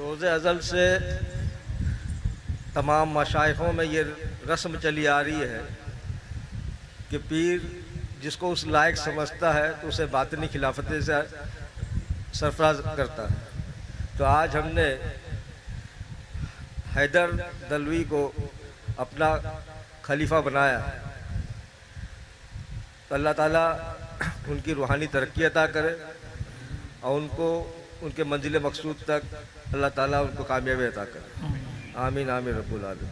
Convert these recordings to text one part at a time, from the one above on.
रोज़े अज़ल से तमाम मशाइखों में ये रस्म चली आ रही है कि पीर जिसको उस लायक समझता है तो उसे बातिनी खिलाफत से सरफराज करता है। तो आज हमने हैदर दलवी को अपना खलीफा बनाया। तो अल्लाह ताला उनकी रूहानी तरक्की अता करे और उनको उनके मंजिल मकसूद तक अल्लाह ताला उनको कामयाबी अता करे। आमीन आमीन रब्बुल आमीन।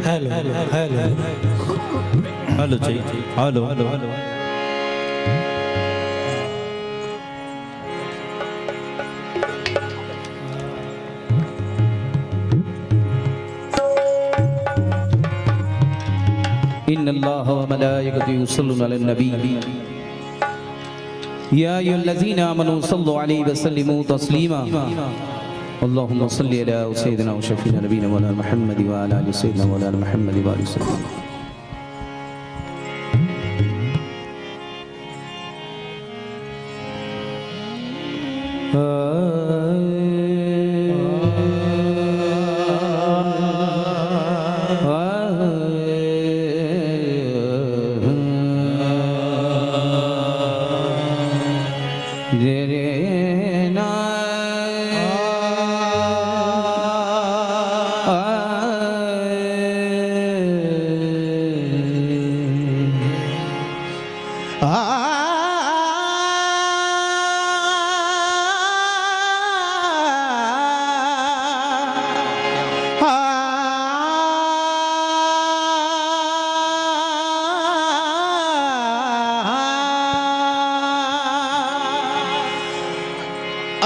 हेलो हेलो हेलो चाहिए हेलो हेलो हेलो इन्नल्लाह व मलाइकतहु युसल्लूना अलन नबी या अय्युहल्लज़ीना आमनू सल्लु अलैहि व सल्लिमू तस्लीमा अल्लाहुम्मा सल्लि अला सय्यिदिना व शफीना नबीना मौलाना मुहम्मद व अला आलि सय्यिदिना मौलाना मुहम्मद व आलि सल्लम।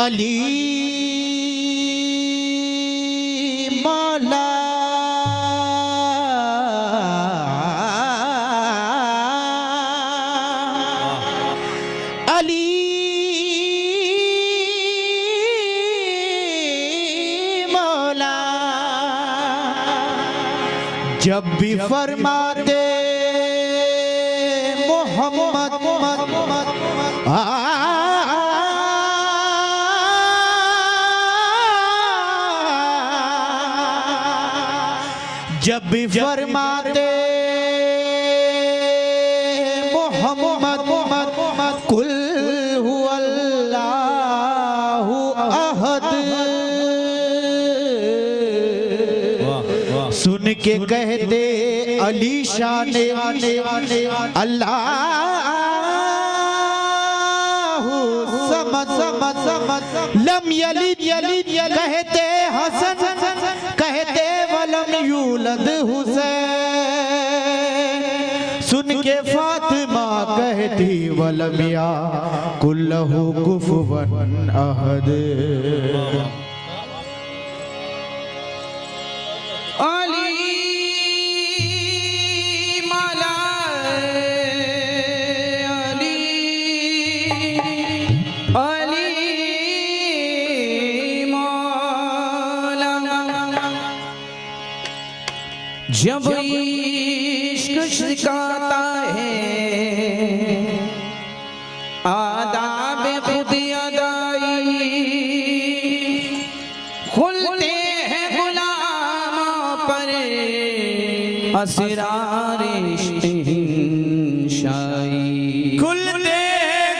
अली मौला अली मौला जब भी फरमाते मोहम्मद जब भी फरमाते मोहम्मद कुल हुवल्लाहु अहद सुन के कहते अली शान अल्लाहु समद लम यलिद कहते हसन कहते वलम यूलद हुसैन सुन के फातिमा कहती वलम या कुल्लहु कुफुवन अहद। जब इश्क सिखाता है आदाब खुद अदाई खुलते हैं गुलामों पर असरार शाही खुलते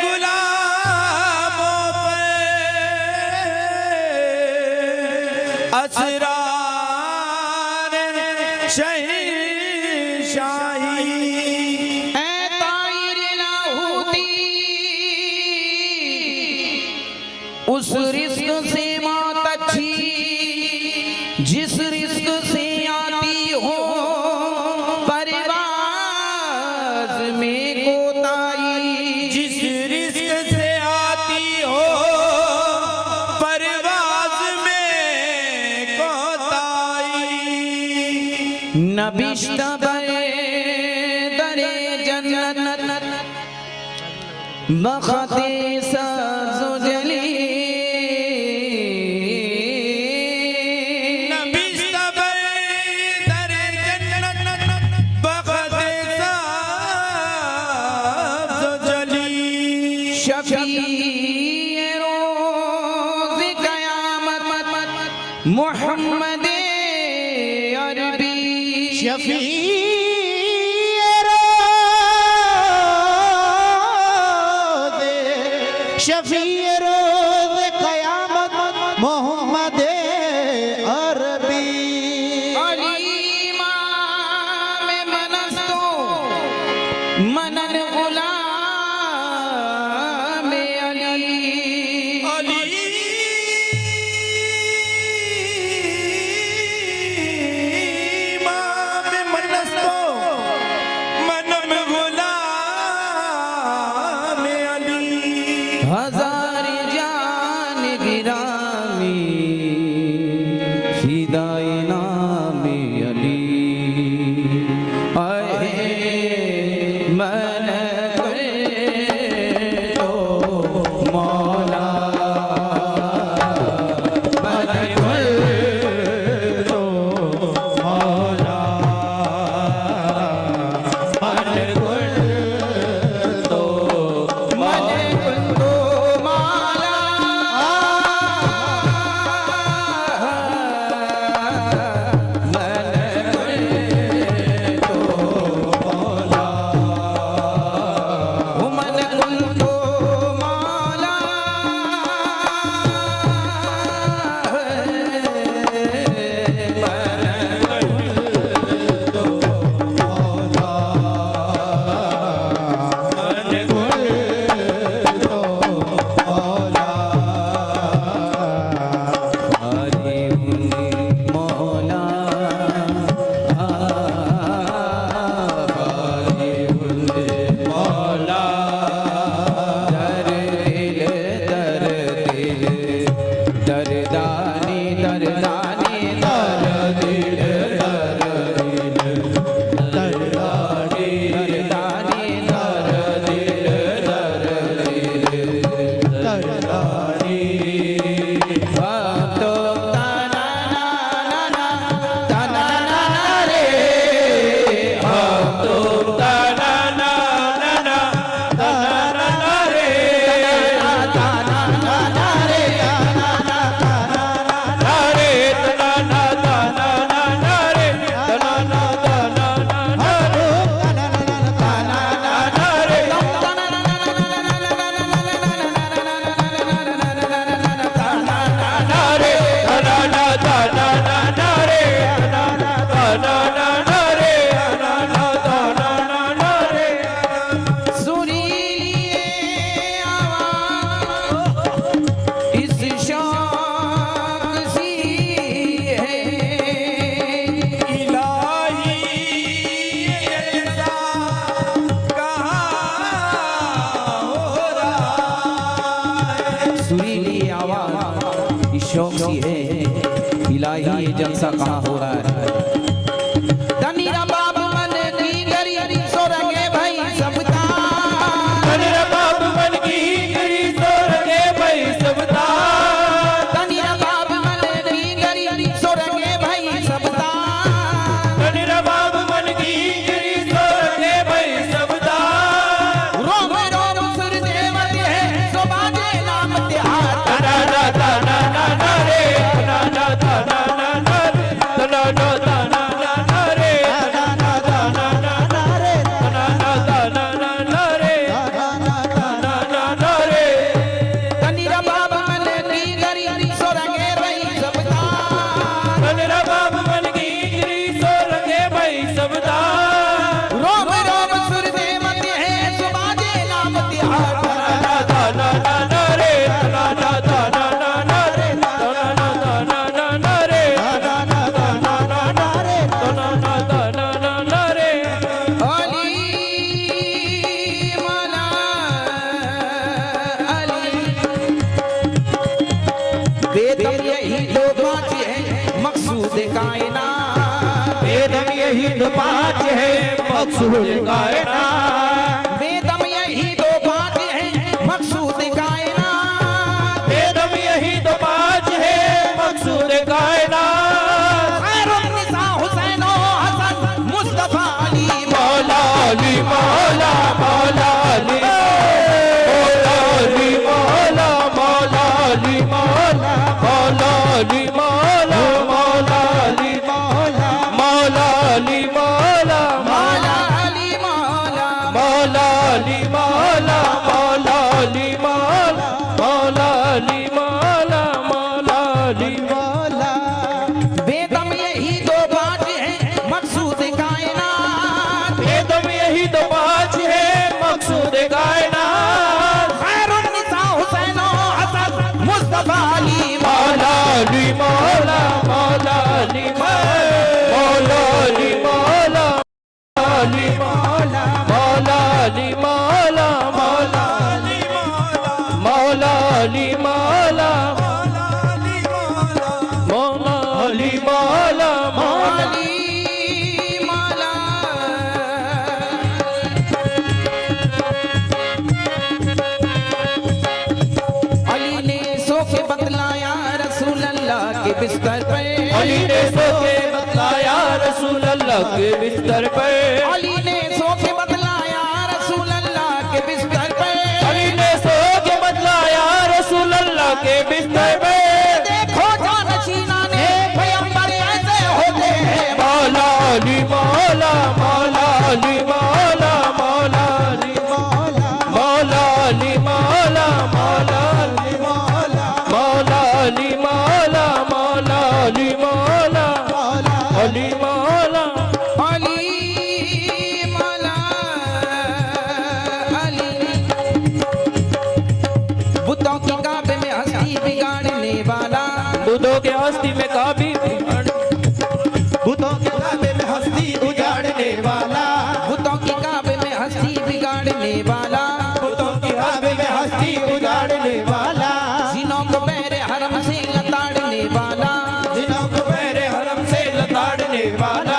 गुलामों पर असरार उस रिस्क से मौत अच्छी जिस रिस्क से आती हो परवाज में कोताही जिस रिस्क से आती हो परवाज में कोताही नबिश्ता दरे जन्नत बखते सज़ो जली मोहम्मद अरबी शफी रोज़ क़यामत मोहम्मद अरबी अली इमाम मनस्तो मनन गुलाम अली इमाम शौक सी है इलाही ये जलसा कहाँ हो रहा है। तनीरा बाप मन की गरी सो रंगे भाई सबता, तनीरा बाप मन की गरी सो रंगे भाई सबता, तनीरा बाप मन की गरी सो रंगे भाई सबता, तनीरा बाप मन की गरी सो रंगे भाई सबता। रोम रोम सुर देवत है सो बाजे नाम तिहार, तना ना तना ना ना रे, तना ना तना ना ना रे, तना ना तना ना ना रे, तना ना तना ना ना रे, तना ना तना ना ना रे, तना ना ना रे। तनीरा बाप मन की गरी सो रंगे भाई सबता, तनीरा बाप मन की गरी सो रंगे भाई सबता। रोम रोम सुर देवत है सो बाजे नाम तिहार, तना ना तना ना ना रे, तना ना तना ना ना रे, तना ना तना ना ना रे, तना ना तना ना ना रे, तना ना तना ना ना रे। अली मौला अली, वेदम यही दो बात है मकसूद कायनात, वेदम यही तो पाँच है मकसूद कायनात, वेदम यही दो बात है मकसूद कायनात, वेदम यही तो पाँच है मकसूद कायनात। खैरुन निसा हुसैन और हसन मुस्तफा अली मौला अली मौला मौला अली मौला अली मौला मौला अली मौला मौला अली मौला मौला अली मौला मौला अली मौला मौला अली मौला, मौला अली मौला मौला अली मौला मौला अली मौला मौला अली मौला। वेदम यही दो बात है मकसूद कायनात, वेदम यही तो पाँच है मकसूद कायनात। खैरुन निसा हुसैन और हसन मुस्तफा अली मौला अली मौला मौला अली मौला अली मौला अली मौला मौला अली मौला मौला अली मौला अली मौला मौला अली मौला मौला अली मौला। अली ने सो के बतलाया रसूल अल्लाह के बिस्तर पे, अली ने सो के बतलाया रसूल अल्लाह के बिस्तर पे, अली ने सो के बतलाया रसूल अल्लाह के बिस्तर पे, अली ने सो के बतलाया रसूल अल्लाह के बिस्तर पे। देखो जानशीना ने पैगंबर ऐसे होते हैं, मौला अली मौला मौला अली मौला मौला अली मौला मौला अली मौला मौला अली मौला मौला अली मौला मौला अली मौला अली मौला अली मौला अली। बुतों की काबे में हस्ती बिगाड़ने वाला, बुद्धों के हस्ती में काबी बुतों के काबे में हस्ती उजाड़ने वाला, बुतों की काबे में हस्ती बिगाड़ने वाला, बुतों की काबे में हस्ती उजाड़ने वाला, जिनों को पैरे हरम से लताड़ने वाला, जिनों को मेरे हरम से लताड़ने वाला,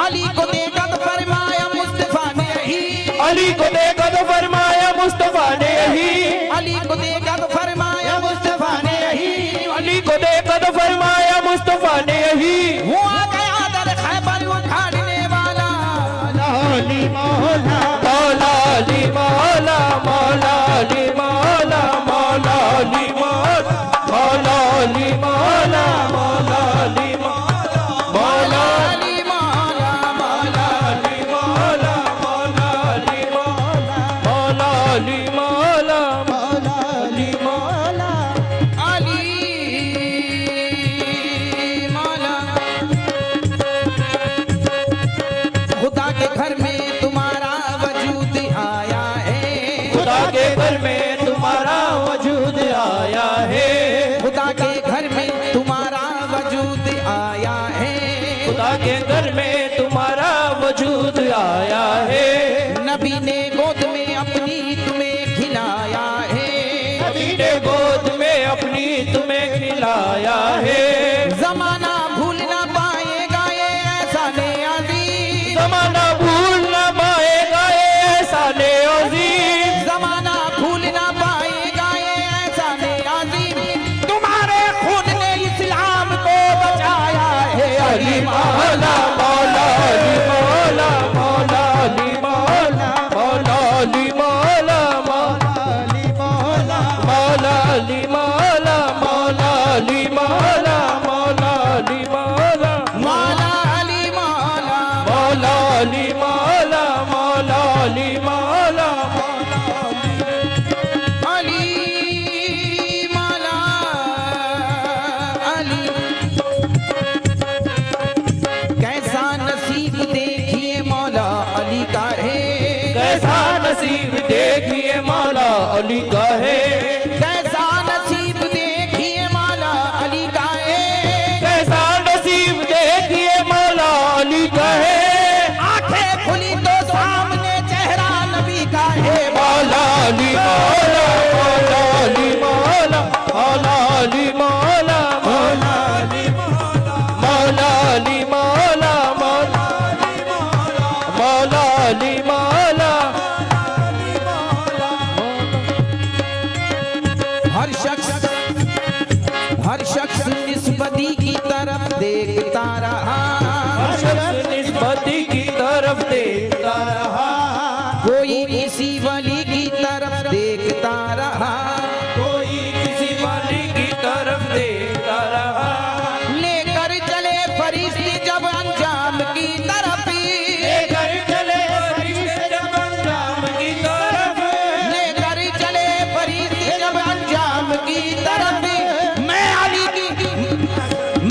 अली को देखा तो फरमाया मुस्तफा ने यही, अली को देखा तो फरमाया मुस्तफा ने यही, अली को देखा तो फरमाया मुस्तफा ने यही, अली को देखा तो फरमाया मुस्तफा ने यही। हुआ गया दर खैबर उखाड़ने वाला, अली मौला मौला अली मौला मौला अली मौला मौला अली मौला मौला अली मौला मौला अली मौला मौला अली मौला मौला अली मौला मौला अली मौला मौला अली मौला मौला अली मौला अली मौला। खुदा के घर में तुम्हारा वजूद आया है, खुदा के घर में तुम्हारा वजूद आया है, खुदा के घर में तुम्हारा वजूद आया है, खुदा के घर में तुम्हारा वजूद आया है। नबी ने गोद में अपनी तुम्हें खिलाया है, नबी ने गोद में अपनी तुम्हें खिलाया जमाना भूल न पाएगा ये एहसाने अजीम, जमाना भूल ना पाएगा ये एहसाने अजीम, तुम्हारे खून ने इस्लाम को बचाया है अली मौला मौला अली मौला मौला अली मौला मौला अली मौला मौला अली मौला मौला अली मौला मौला अली मौला मौला अली मौला मौला अली मौला मौला अली मौला अली मौला अली। कैसा नसीब देखिए मौला अली का है, कैसा नसीब देखिए मौला अली का है, कैसा नसीब देखिए मौला अली का है, कैसा नसीब देखिए मौला अली का है, आंखें खुली तो सामने चेहरा नबी का है मौला अली मौला मौला अली मौला मौला अली मौला मौला अली मौला अली मौला मौला अली मौला। हर शख्स निस्बती की तरफ देखता रहा, हर शख्स निस्बती की तरफ देखता रहा, कोई किसी वली की तरफ देखता रहा, कोई किसी वाली की तरफ देखता रहा, लेकर चले फरिश्ते जब अंजाम की तरफ, लेकर चले फरिश्ते जब अंजाम की तरफ, लेकर चले फरिश्ते जब अंजाम की तरफ,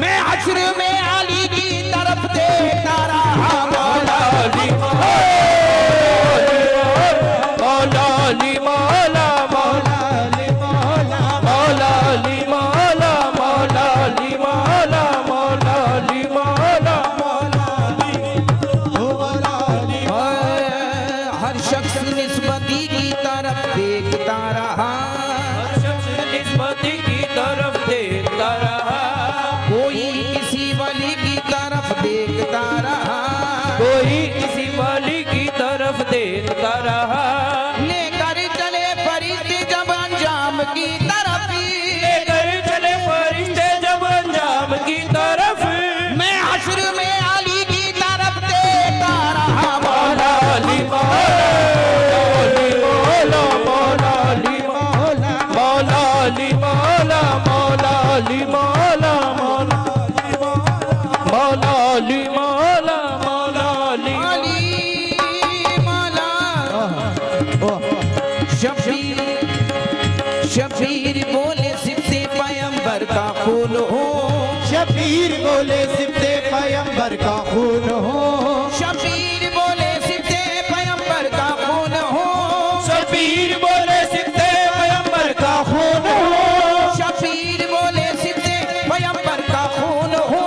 मैं हश्र में अली की तरफ देखता रहा मौला अली मौला अली मौला मौला अली मौला मौला अली मौला मौला अली मौला मौला अली मौला हर शख्स निस्बती की तरफ देखता रहा, हर शख्स निस्बती की तरफ देखता रहा, कोई किसी वली की तरफ देखता रहा, कोई किसी वाली की तरफ देखता रहा, लेकर चले फरिश्ते जब अंजाम की तरफ, लेकर चले फरिश्ते जब अंजाम की तरफ, मैं हश्र में अली की तरफ देखता रहा मौला अली मौला मौला अली मौला मौला अली मौला मौला अली मौला मौला अली मौला मौला अली अली मौला। शबीर शबीर बोले सिफ्ते पैगंबर का खून हो, शबीर बोले सिफ्ते पैगंबर का खून हो, शबीर बोले सिफ्ते पैगंबर का खून हो, शबीर बोले सिफ्ते पैगंबर का खून हो, शबीर बोले सिफ्ते पैगंबर का खून हो,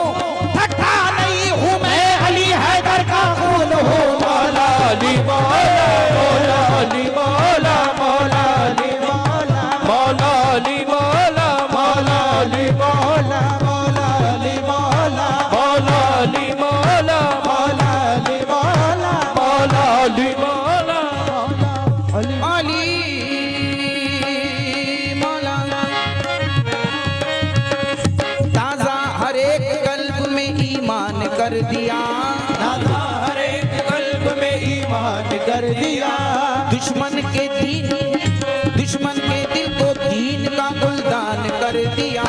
ठट्ठा नहीं हूँ मैं अली हैदर का खून हो, मौला अली मौला अली मौला मौला अली मौला मौला अली मौला मौला अली मौला मौला अली मौला मौला अली मौला मौला अली मौला मौला अली मौला अली मौला। ताजा हर एक कल्ब में ईमान कर दिया, दादा हर एक कल्ब में ईमान कर दिया, दुश्मन के दिल को दीन का गुलदान कर दिया,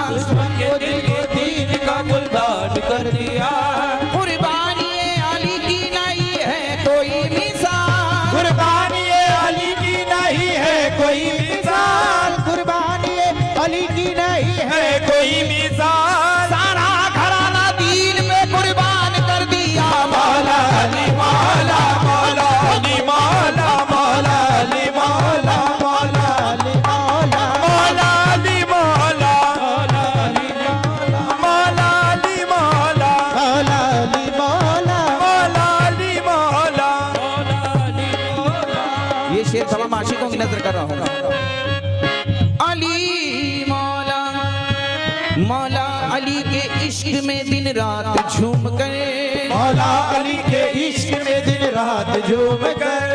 दुश्मन के दिल के दीन का गुलदान कर दिया, कुर्बानी अली की नहीं है कोई मिसाल, कुर्बानी अली की नहीं है कोई मिसाल, कुर्बानी अली की नहीं है है कोई मिसाल, सारा घराना दीन में कुर्बान कर दिया मौला अली मौला मौला अली मौला मौला अली मौला मौला अली मौला मौला अली मौला मौला अली मौला मौला अली मौला मौला अली मौला मौला अली मौला। ये शेर तमाम आशिकों की नजर कर रहा हूँ। अली मौला मौला अली के इश्क में दिन रात झूम कर, मौला अली के इश्क में दिन रात झूम कर,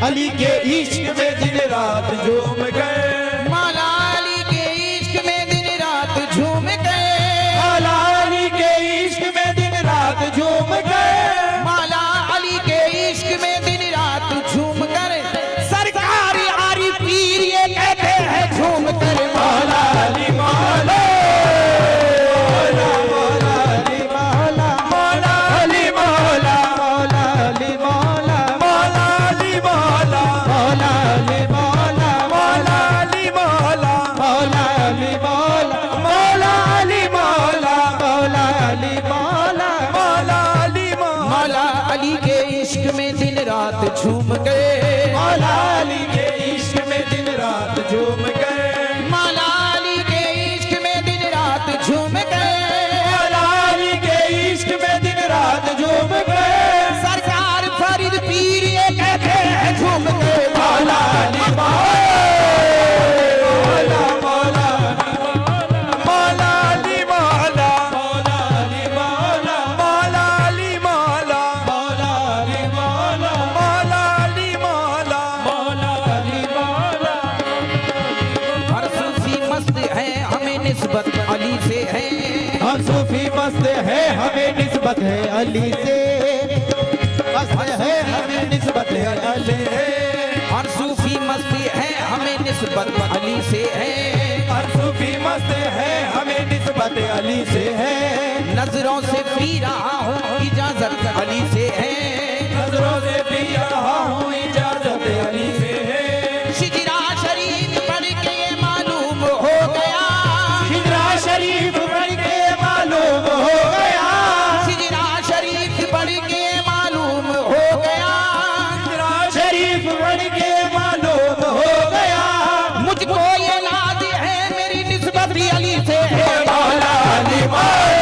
अली के इश्क में दिन रात झूम कर, मौला अली के इश्क में दिन रात झूम गए, मौला अली के इश्क में दिन रात झूम कर, मौला अली के इश्क में दिन रात झूम कर, सरकार आरी पीर ये कहते हैं झूम कर, मौला अली मौला मौला अली मौला, मौला अली मौला, मौला अली मौला, मौला अली मौला, मौला अली मौला, मौला अली मौला, मौला अली मौला, मौला अली मौला, मौला अली मौला, मौला अली मौला, मौला अली के इश्क में दिन रात झूम गए, मौला अली के इश्क में दिन रात झूम गए, मौला अली के इश्क में दिन रात झूम गए, मौला अली के इश्क में दिन रात झूम गए, सरकार फरीद पीर ये कहते हैं झूम गए, मौला अली मौला मौला मौला अली मौला, मौला अली मौला, मौला अली मौला, मौला अली मौला, मौला अली मौला, मौला अली मौला। हर सूफी मस्त है हमें निस्बत अली से है, हम सूफी मस्त है हमें निस्बत है अली से, मस्त है हमें निस्बत है अली से, हर सूफी मस्त है हमें निस्बत अली से है, हर सूफी मस्त है हमें निस्बत अली से है, नजरों से पी रहा हूँ इजाजत अली से है, नजरों से पी रहा हूँ इजाजत अली से है, शिजरा शरीफ पढ़ के ये मालूम हो गया, हिजरा शरीफ पढ़ के मालूम हो गया, शिजरा शरीफ पढ़ के मालूम हो गया, हिजरा शरीफ पढ़ के मालूम हो गया, मुझको ये नाज है मेरी निस्बत अली से है, मौला अली मौला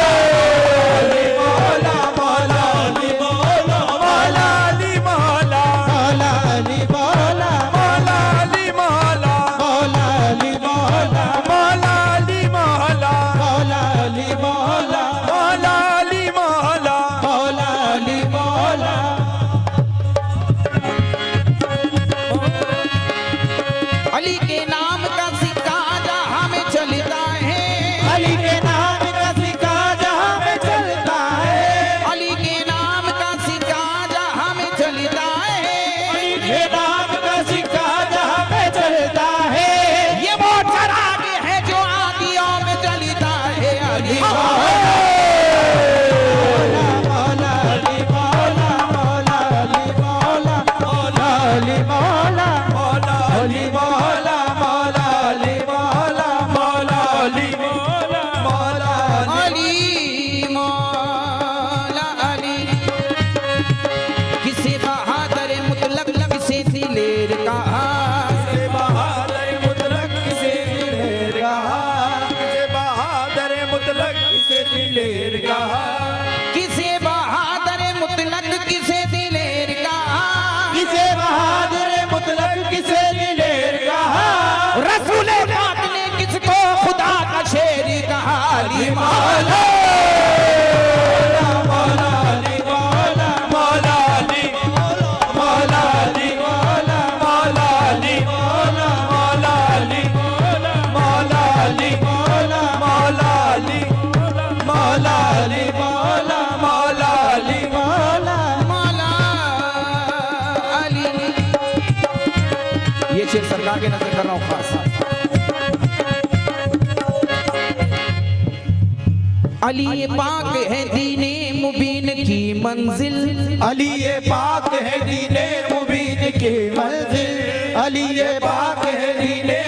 मौला अली मौला, मौला अली मौला, मौला अली मौला, मौला अली मौला, मौला अली मौला, मौला अली मौला, मौला अली मौला, मौला अली मौला, मौला अली मौला। अली के नाम का सिक्का जहाँ में चलता है, अली के नाम का सिक्का जहाँ में चलता है, अली के नाम का सिक्का जहाँ में चलता है, अली के नाम का सिक्का जहाँ में चलता है, ये वो चराग है जो आदियों में जलता है, अली मौला अली मौला, मौला अली मौला, मौला अली मौला, मौला अली मौला, मौला अली मौला, मौला अली मौला, मौला अली मौला अली, किसे बहादुर मुतलक किसे दिलेर कहा, से बहादुर मुतलक से दिलेर कहा, से बहादुर मुतलक से दिलेर कहा, किसे बहादुर मुतलक किसे दिलेर कहा, किसे बहादुर मुतलक किसे दिलेर कहा, रसूल पाक ने किसको खुदा का शेर कहा, अली मौला मौला अली मौला, मौला अली मौला, मौला अली मौला, मौला अली मौला, मौला अली मौला, मौला अली मौला, मौला अली मौला अली मौला, मौला अली मौला। मौला अली। ये शेर सरकार के नजर कर रहा हूँ खास, अली ये पाक है दीने मुबीन की मंजिल, अली ये पाक है दीने मुबीन की मंजिल, अली ये पाक है दीने